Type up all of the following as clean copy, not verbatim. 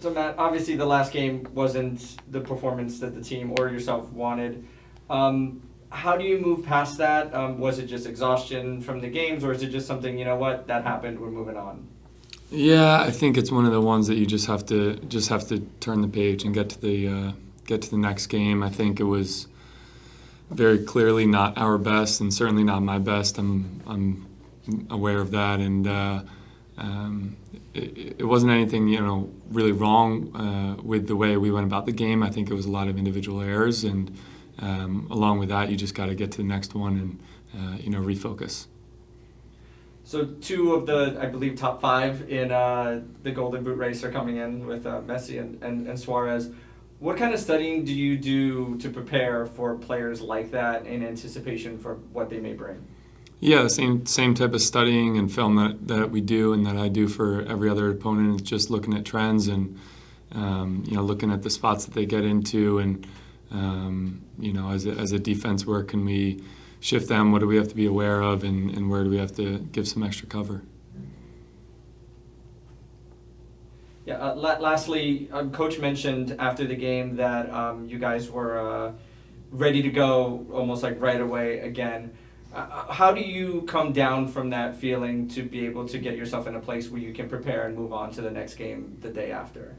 So Matt, obviously the last game wasn't the performance that the team or yourself wanted. How do you move past that? Was it just exhaustion from the games, or is it just something, you know what, that happened, we're moving on? Yeah, I think it's one of the ones that you just have to turn the page and get to the next game. I think it was very clearly not our best, and certainly not my best. I'm aware of that, and it wasn't anything really wrong with the way we went about the game. I think it was a lot of individual errors, and along with that, you just got to get to the next one and refocus. So two of the, I believe, top five in the Golden Boot race are coming in with Messi and Suarez. What kind of studying do you do to prepare for players like that in anticipation for what they may bring? Yeah, same type of studying and film that we do and that I do for every other opponent. It's just looking at trends and looking at the spots that they get into, and as a defense, where can we shift them? What do we have to be aware of, and where do we have to give some extra cover? Yeah. Lastly, Coach mentioned after the game that you guys were ready to go almost like right away again. How do you come down from that feeling to be able to get yourself in a place where you can prepare and move on to the next game the day after?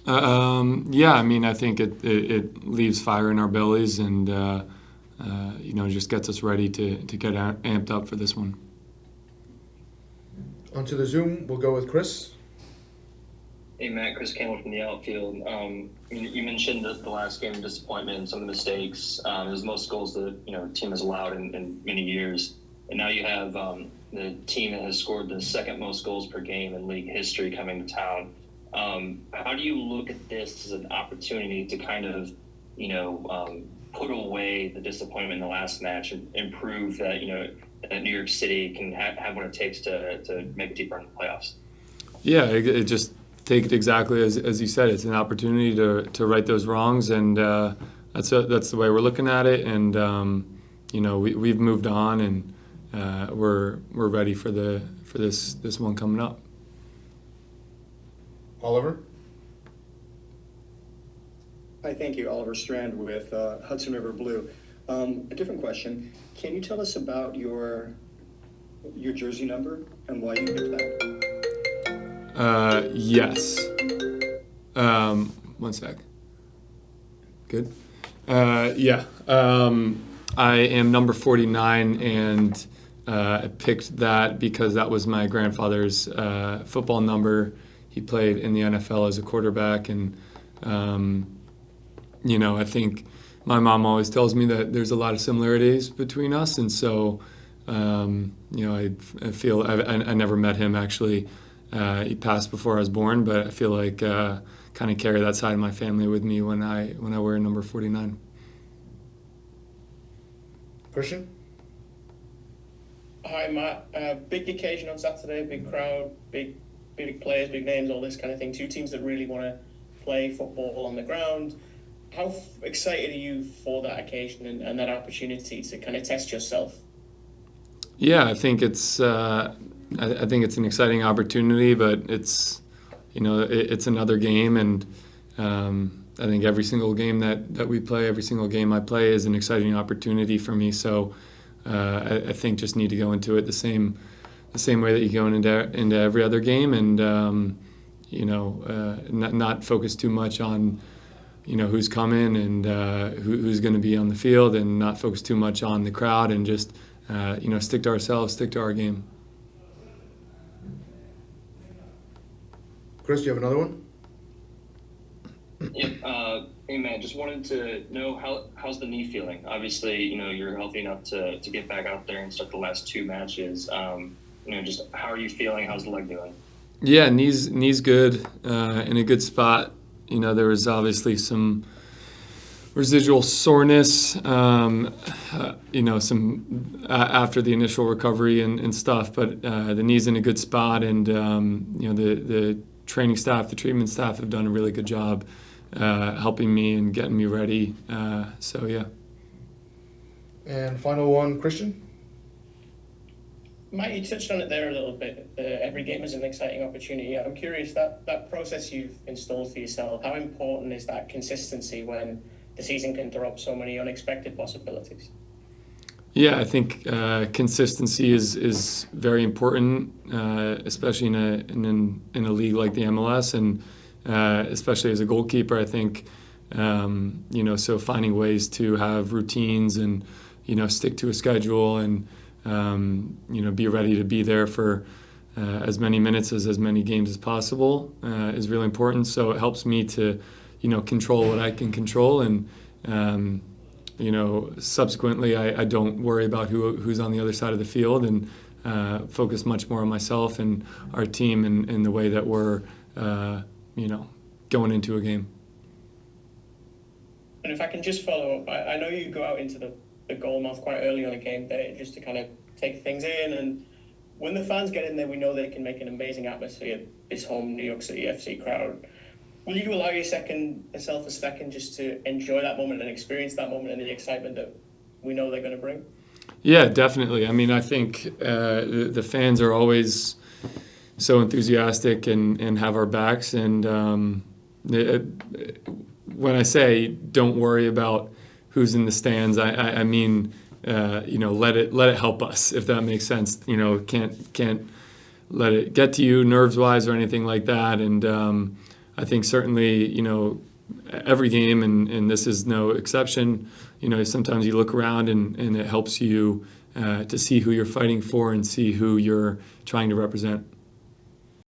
Yeah, I mean, I think it leaves fire in our bellies, and just gets us ready to get amped up for this one. Onto the Zoom, we'll go with Chris. Hey Matt, Chris Campbell from the outfield. You mentioned the last game disappointment, some of the mistakes. It was the most goals the team has allowed in many years, and now you have the team that has scored the second most goals per game in league history coming to town. How do you look at this as an opportunity to kind of put away the disappointment in the last match and improve that that New York City can have what it takes to make a deep run in the playoffs? Yeah, it just take it exactly as you said. It's an opportunity to right those wrongs, and that's the way we're looking at it. And we've moved on, and we're ready for this one coming up. Oliver. Hi, thank you. Oliver Strand with Hudson River Blue. A different question. Can you tell us about your jersey number and why you picked that? Yes. One sec. Good. Yeah. I am number 49, and I picked that because that was my grandfather's football number. He played in the NFL as a quarterback, and I think my mom always tells me that there's a lot of similarities between us, and so I feel I never met him actually. He passed before I was born, but I feel like kind of carry that side of my family with me when I wear number 49. Christian? Hi, Matt. Big occasion on Saturday, big crowd, big players, big names, all this kind of thing. Two teams that really want to play football on the ground. How excited are you for that occasion and that opportunity to kind of test yourself? Yeah, I think it's I think it's an exciting opportunity, but it's it's another game, and I think every single game that we play, every single game I play is an exciting opportunity for me. So I think just need to go into it the same way that you go into every other game, and not focus too much on who's coming and who's going to be on the field, and not focus too much on the crowd, and just stick to ourselves, stick to our game. Chris, do you have another one? Yeah. Hey man, just wanted to know how's the knee feeling? Obviously, you're healthy enough to get back out there and start the last two matches. Just how are you feeling? How's the leg doing? Yeah, knee's good, in a good spot. There was obviously some residual soreness, some after the initial recovery and stuff, but the knee's in a good spot, and the training staff, the treatment staff have done a really good job helping me and getting me ready. So yeah. And final one, Christian. Matt, you touched on it there a little bit. Every game is an exciting opportunity. I'm curious, that process you've installed for yourself, how important is that consistency when the season can throw up so many unexpected possibilities? Yeah, I think consistency is very important, especially in a league like the MLS, and especially as a goalkeeper. I think so finding ways to have routines and stick to a schedule and be ready to be there for as many minutes as many games as possible is really important. So it helps me to control what I can control, and subsequently I don't worry about who's on the other side of the field, and focus much more on myself and our team and the way that we're going into a game. And if I can just follow up, I know you go out into the goal mouth quite early on a game day just to kind of take things in, and when the fans get in there, we know they can make an amazing atmosphere, this home New York City FC crowd. Will you allow yourself a second just to enjoy that moment and experience that moment and the excitement that we know they're going to bring? Yeah, definitely. I mean, I think the fans are always so enthusiastic and have our backs. And when I say don't worry about who's in the stands, I mean let it help us, if that makes sense. Can't let it get to you nerves-wise or anything like that. And I think certainly every game, and this is no exception. Sometimes you look around and it helps you to see who you're fighting for and see who you're trying to represent.